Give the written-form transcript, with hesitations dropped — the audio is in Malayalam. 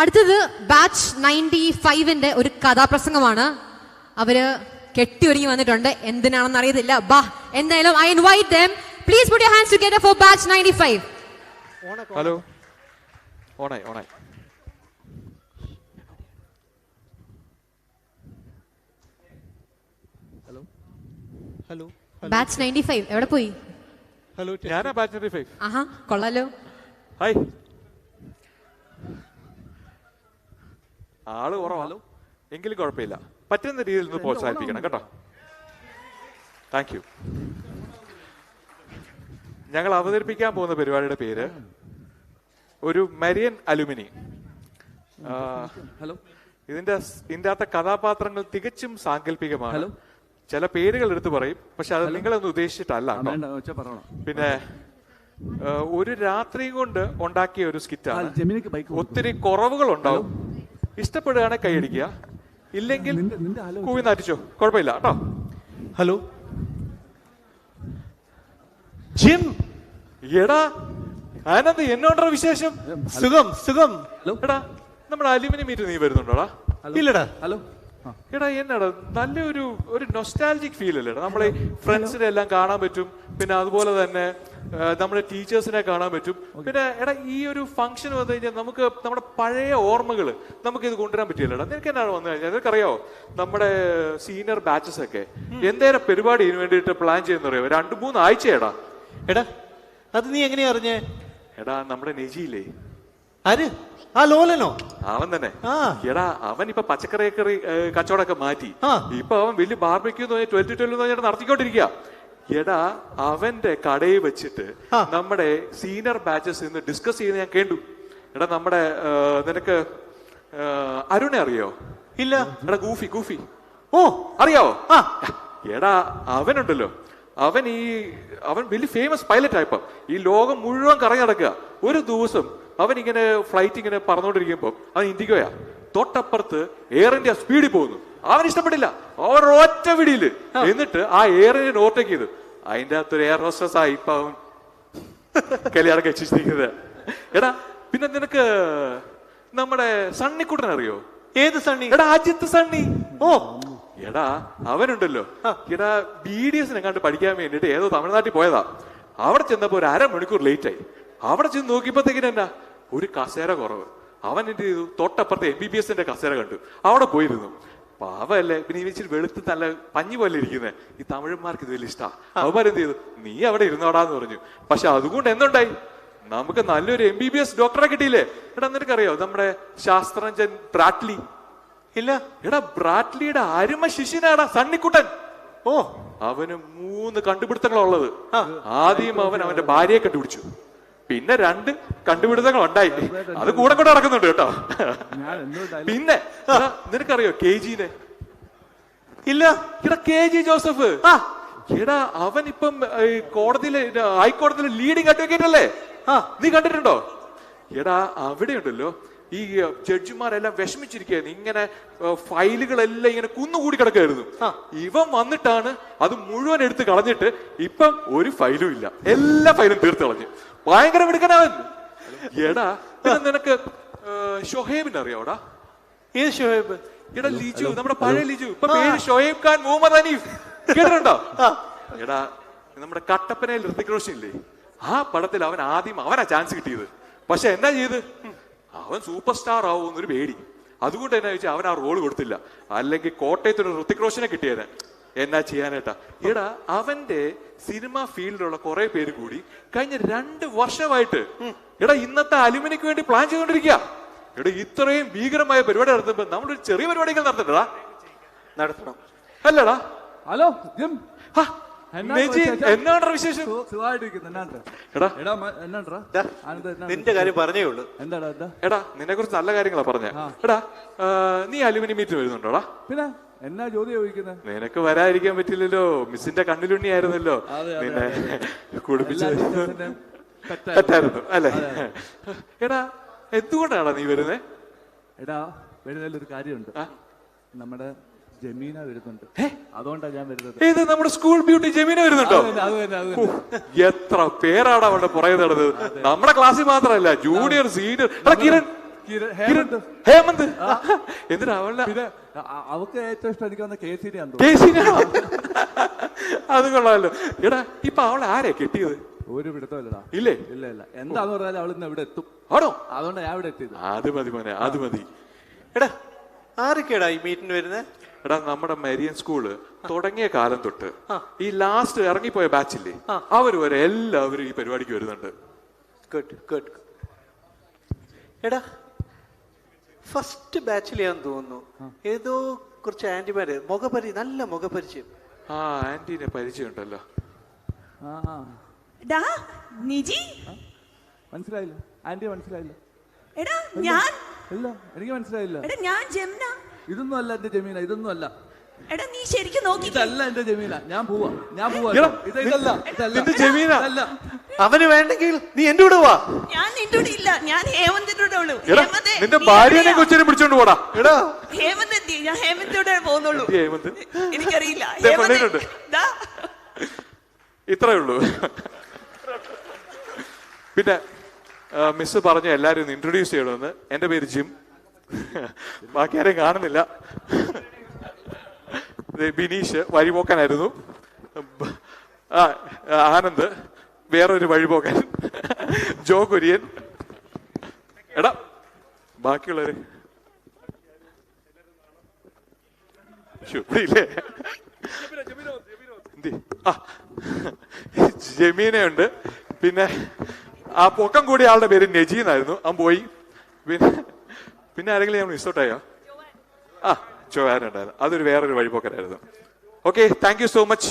അടുത്തത് ബാച്ച് 95ന്റെ ഒരു കഥാപ്രസംഗമാണ്. അവര് കെട്ടിയൊരുങ്ങി വന്നിട്ടുണ്ട്, എന്തിനാണെന്ന് അറിയത്തില്ല. എന്തായാലും I invite them. Please put your hands together for batch 95. Hello, ഓണായി ഓണായി. ഹലോ ഹലോ ബാച്ച് 95 എവിടെ പോയി? ഹലോ, ഞാനാ ബാച്ച് 95. ആഹാ, കൊള്ളാലോ. ഹായ്. ആള് കുറവാലോ, എങ്കിലും കുഴപ്പമില്ല. പറ്റുന്ന രീതിയിൽ നിന്ന് പ്രോത്സാഹിപ്പിക്കണം കേട്ടോ. Thank you. ഞങ്ങൾ അവതരിപ്പിക്കാൻ പോകുന്ന പരിപാടിയുടെ പേര് ഒരു മരിയൻ അലുമിനി. ഹലോ. ഇതിന്റെ അകത്തെ കഥാപാത്രങ്ങൾ തികച്ചും സാങ്കല്പികമാണ്. ചില പേരുകൾ എടുത്തു പറയും, പക്ഷെ അത് നിങ്ങളൊന്നും ഉദ്ദേശിച്ചിട്ടല്ല. പിന്നെ ഒരു രാത്രി കൊണ്ട് ഉണ്ടാക്കിയ ഒരു സ്കിറ്റാണ്. ഒത്തിരി കുറവുകൾ ഉണ്ടാവും. ഇഷ്ടപ്പെടുകയാണെങ്കിൽ കൈയടിക്കുക, ഇല്ലെങ്കിൽ കൂവി നാറ്റിച്ചോ, കുഴപ്പമില്ല കേട്ടോ. Hello Jim. എടാ ആനന്ദ്, എന്നോണ്ടോ വിശേഷം? സുഖം സുഖം. എടാ, നമ്മുടെ അലുമിനി മീറ്റ് നീ വരുന്നുണ്ടോടാ? ഇല്ലടാ. ഹലോ. എടാ, എന്നാടാ നല്ലൊരു നൊസ്റ്റാൾജിക് ഫീൽ അല്ലേ? നമ്മളെ ഫ്രണ്ട്സിനെ എല്ലാം കാണാൻ പറ്റും, പിന്നെ അതുപോലെ തന്നെ നമ്മുടെ ടീച്ചേഴ്സിനെ കാണാൻ പറ്റും. പിന്നെ എടാ, ഈ ഒരു ഫംഗ്ഷൻ വന്നു കഴിഞ്ഞാൽ നമുക്ക് നമ്മുടെ പഴയ ഓർമ്മകൾ നമുക്ക് ഇത് കൊണ്ടുവരാൻ പറ്റില്ലടാ. നിനക്ക് എന്നാണ് വന്നു കഴിഞ്ഞാൽ നിനക്കറിയാവോ, നമ്മുടെ സീനിയർ ബാച്ചസ് ഒക്കെ എന്തേരം പരിപാടി ഇതിനു വേണ്ടിയിട്ട് പ്ലാൻ ചെയ്യുന്നറിയോ? 2-3 ആഴ്ചയാടാ. എടാ, അത് നീ എങ്ങനെയാ അറിഞ്ഞേ? എടാ, നമ്മുടെ നെജിയില്ലേ? ആര്? ആ ലോലനോ? അവൻ തന്നെ. എടാ, അവൻ ഇപ്പൊ പച്ചക്കറി കച്ചവടമൊക്കെ മാറ്റി. ഇപ്പൊ അവൻ വലിയ ബാർബിക്യൂ 2012 നടത്തിക്കൊണ്ടിരിക്കുക. എടാ, അവന്റെ കടയിൽ വെച്ചിട്ട് നമ്മുടെ സീനിയർ ബാച്ചസ് ഇന്ന് ഡിസ്കസ് ചെയ്യുന്ന ഞാൻ കേട്ടു. എടാ, നമ്മുടെ നിനക്ക് അരുണെ അറിയോ? ഇല്ല. എടാ, ഗൂഫി. ഓ, അറിയാവോ? എടാ, അവനുണ്ടല്ലോ, അവൻ വലിയ ഫേമസ് പൈലറ്റ് ആയപ്പോ ഈ ലോകം മുഴുവൻ കറങ്ങി നടക്കുക. ഒരു ദിവസം അവൻ ഇങ്ങനെ ഫ്ലൈറ്റ് ഇങ്ങനെ പറന്നുകൊണ്ടിരിക്കുമ്പോ അവൻ ഇൻഡിഗോയാ, തൊട്ടപ്പുറത്ത് എയർ ഇന്ത്യ സ്പീഡിൽ പോകുന്നു. അവൻ ഇഷ്ടപ്പെട്ടില്ല, അവർ ഒറ്റ പിടിയില്. എന്നിട്ട് ആ എയർ ഇന്ത്യ ഓവർടേക്ക് ചെയ്തു. അതിന്റെ അകത്തൊരു എയർ ഹോസ്റ്റസ് ആയി ഇപ്പൊ അവൻ കല്യാണം കഴിച്ചിരിക്കുന്നത്. എടാ, പിന്നെ നിനക്ക് നമ്മുടെ സണ്ണിക്കുട്ടൻ അറിയോ? ഏത് സണ്ണി? എടാ, അജിത്ത് സണ്ണി. ഓ എടാ, അവനുണ്ടല്ലോ, എടാ BDS കണ്ട് പഠിക്കാൻ വേണ്ടിട്ട് ഏതോ തമിഴ്നാട്ടിൽ പോയതാ. അവിടെ ചെന്നപ്പോ ഒരു 1/2 മണിക്കൂർ ലേറ്റ് ആയി. അവിടെ ചെന്ന് നോക്കിയപ്പോഴത്തേക്കിന് എന്നാ ഒരു കസേര കുറവ്. അവൻ എന്ത് ചെയ്തു, തൊട്ടപ്പുറത്തെ MBBS കസേര കണ്ടു, അവിടെ പോയിരുന്നു. പാവല്ലേ, പിന്നെ ഇച്ചിരി വെളുത്ത് നല്ല പഞ്ഞി പോലെ ഇരിക്കുന്നത്. ഈ തമിഴന്മാർക്ക് ഇത് വലിയ ഇഷ്ടാ. അവന്മാരെന്ത് ചെയ്തു, നീ അവിടെ ഇരുന്നോടാന്ന് പറഞ്ഞു. പക്ഷെ അതുകൊണ്ട് എന്തുണ്ടായി, നമുക്ക് നല്ലൊരു MBBS ഡോക്ടറെ കിട്ടിയില്ലേ? എടാ, നിനക്കറിയോ നമ്മുടെ ശാസ്ത്രജ്ഞൻ ബ്രാറ്റ്ലി? ഇല്ല. എടാ, ബ്രാറ്റ്ലിയുടെ അരുമ ശിഷ്യനാടാ സണ്ണിക്കുട്ടൻ. ഓ, അവന് 3 കണ്ടുപിടുത്തങ്ങളുള്ളത്. ആദ്യം അവൻ അവന്റെ ഭാര്യയെ കണ്ടുപിടിച്ചു, പിന്നെ 2 കണ്ടുപിടുത്തങ്ങൾ ഉണ്ടായി. അത് കൂടെ നടക്കുന്നുണ്ട് കേട്ടോ. പിന്നെ നിനക്കറിയോ KGനെ? ഇല്ല. എടാ, KG ജോസഫ്. എടാ, അവൻ ഇപ്പം കോടതിയിലെ ഹൈക്കോടതിയിലെ ലീഡിംഗ് അഡ്വക്കേറ്റ് അല്ലേ? നീ കണ്ടിട്ടുണ്ടോ? എടാ, അവിടെയുണ്ടല്ലോ ഈ ജഡ്ജിമാരെല്ലാം വിഷമിച്ചിരിക്കുകയായിരുന്നു. ഇങ്ങനെ ഫയലുകളെല്ലാം ഇങ്ങനെ കുന്നുകൂടി കിടക്കുകയായിരുന്നു. ഇവൻ വന്നിട്ടാണ് അത് മുഴുവൻ എടുത്ത് കളഞ്ഞിട്ട് ഇപ്പം ഒരു ഫയലും ഇല്ല, എല്ലാ ഫയലും തീർത്ത് കളഞ്ഞു. ഭയങ്കര മിടുക്കനവൻ. എടാ, പിന്നെ നിനക്ക് ഷൊഹേബിനെ അറിയാവോടാ? ഏത് ഷൊഹേബ്? എടാ, ലിജു, നമ്മുടെ പഴയ ലിജു. ഇപ്പൊ പേര് ഷൊഹേബ് ഖാൻ മുഹമ്മദ് ഹനീഫ്. കേട്ടിട്ടുണ്ടോ? എടാ, നമ്മുടെ കട്ടപ്പനയിൽ ഋതിക് റോഷൻ ഇല്ലേ, ആ പടത്തിൽ അവനാ ചാൻസ് കിട്ടിയത്. പക്ഷെ എന്നാ ചെയ്ത്, അവൻ സൂപ്പർ സ്റ്റാർ ആവുമെന്നൊരു പേടി. അതുകൊണ്ട് എന്നാ വെച്ചാൽ അവൻ ആ റോള് കൊടുത്തില്ല. അല്ലെങ്കിൽ കോട്ടയത്തൊരു ഋതിക് റോഷനെ കിട്ടിയത്. എന്നാ ചെയ്യാനേട്ടാ? എടാ, അവന്റെ സിനിമ ഫീൽഡിലുള്ള കുറെ പേര് കൂടി കഴിഞ്ഞ 2 വർഷമായിട്ട് എടാ ഇന്നത്തെ അലുമിനിക്ക് വേണ്ടി പ്ലാൻ ചെയ്തുകൊണ്ടിരിക്കുക. എടാ, ഇത്രയും ഭീകരമായ പരിപാടി നടത്തുമ്പോ നമ്മളൊരു ചെറിയ പരിപാടികൾ നടത്തണ്ടടാ. നടത്തണം അല്ലടാ? ഹലോ, എന്നാണ് വിശേഷം? നിന്റെ കാര്യം പറഞ്ഞേ ഉള്ളൂ. എടാ, നിന്നെ കുറിച്ച് നല്ല കാര്യങ്ങളാ പറഞ്ഞ. എടാ, നീ അലുമിനി മീറ്റ് വരുന്നുണ്ടോടാ? പിന്നെ എന്നാ ചോദ്യം ചോദിക്കുന്നത്? നിനക്ക് വരാതിരിക്കാൻ പറ്റില്ലല്ലോ, മിസ്സിന്റെ കണ്ണിലുണ്ണി ആയിരുന്നല്ലോ നിന്നെ കുടിപ്പിച്ചായിരുന്നു അല്ലെ? എടാ, എന്തുകൊണ്ടാണ് നീ വരുന്നേ? എടാ, വരുന്നതിലൊരു കാര്യമുണ്ട്. നമ്മുടെ ജമീന വരുന്നുണ്ട്, അതുകൊണ്ടാണ് ഞാൻ വരുന്നത്. ഏത് നമ്മുടെ സ്കൂൾ ബ്യൂട്ടി ജമീന വരുന്നുണ്ടോ? എത്ര പേരാണ് അവളുടെ പുറകെ നടന്നത്. നമ്മുടെ ക്ലാസ്സിൽ മാത്രമല്ല, ജൂനിയർ സീനിയർ. കിരൺ ഹേമന്ത്. ഹേമന്ത്. എന്നിട്ട് അവളുടെ പിന്നെ അവക്ക് ഏറ്റവും ഇഷ്ടം എനിക്ക് വന്ന കേസിനെയാണ്. കേസിനാണോ? അത് കൊള്ളാമല്ലോ. എടാ ഇപ്പൊ അവളെ ആരെയാ കെട്ടിയത്? ഒരു പിടുത്തമില്ലടാ. ഇല്ലേ? ഇല്ല ഇല്ല. എന്താന്ന് പറഞ്ഞാലും അവൾ ഇന്ന് ഇവിടെ എത്തും. ആണോ? അതുകൊണ്ട് ഞാൻ ഇവിടെ എത്തിയത്. അത് മതി മോനെ, അത് മതി. എടാ ആരൊക്കെയാടാ ഈ മീറ്റിന് വരുന്നത്? എടാ നമ്മുടെ മരിയൻ സ്കൂള് തുടങ്ങിയ കാലം തൊട്ട് ഈ ലാസ്റ്റ് ഇറങ്ങിപ്പോയ ബാച്ചില്ലേ, അവര് വരെ എല്ലാവരും ഈ പരിപാടിക്ക് വരുന്നുണ്ട്. Good good. എടാ ഫസ്റ്റ് ബാച്ചിലെയാന്ന് തോന്നുന്നു ഏതോ കുറച്ച് ആന്റിമാര് നല്ല മുഖപരിചയം. ആ ആന്റീനെ പരിചയം ഉണ്ടല്ലോ. ഡാ നിജി, മനസ്സിലായില്ല? ആന്റിയെ മനസ്സിലായില്ല? എടാ ഞാൻ ഇല്ല, എനിക്ക് മനസ്സിലായില്ല. എടാ ഞാൻ ജംന. ഇതൊന്നും അല്ല എന്റെ ജമീന, ഇതൊന്നും അല്ല. എടാ നീ ശരിക്കും നോക്കി. ഇതല്ല എന്റെ ജമീന. ഞാൻ പോവാ. എടാ, ഇതല്ല. നിന്റെ ജമീന. ഇതല്ല. അവന് വേണ്ടെങ്കിൽ നീ എന്റെ കൂടെ വാ. ഞാൻ നിന്റെ കൂടെ ഇല്ല, ഞാൻ ഹേമന്തിന്റെ കൂടെ ഉള്ളൂ. എടാ നിന്റെ ഭാര്യനെ കൊച്ചിനെ പിടിച്ചോണ്ട് പോടാ. എടാ ഹേമന്ത് എന്തി? ഞാൻ ഹേമന്തിയുടെ പോകുന്നുള്ളൂ. ഹേമന്ത് എനിക്കറിയില്ല. ദേ പള്ളിയിലുണ്ട്. ദാ. ഇത്രേ ഉള്ളൂ. പിന്നെ മിസ് പറഞ്ഞ എല്ലാരും ഒന്ന് ഇൻട്രൊഡ്യൂസ് ചെയ്യണമെന്ന്. എന്റെ പേര് ജിം. ബാക്കി ആരെയും കാണുന്നില്ല. ബിനീഷ് വഴിപോക്കനായിരുന്നു. ആനന്ദ് വേറൊരു വഴിപോക്കൻ. ജോ കുര്യൻ. എടാ ബാക്കിയുള്ളവര് ഇല്ലേ? ജമീനയുണ്ട്. പിന്നെ ആ പൊക്കം കൂടിയ ആളുടെ പേര് നജി എന്നായിരുന്നു. അവൻ പോയി. പിന്നെ ആരെങ്കിലും ഞാൻ മിസ്സൗട്ടായോ? ചോവാനുണ്ടായിരുന്നു. അതൊരു വേറൊരു വഴിപോക്കനായിരുന്നു. Okay, thank you so much.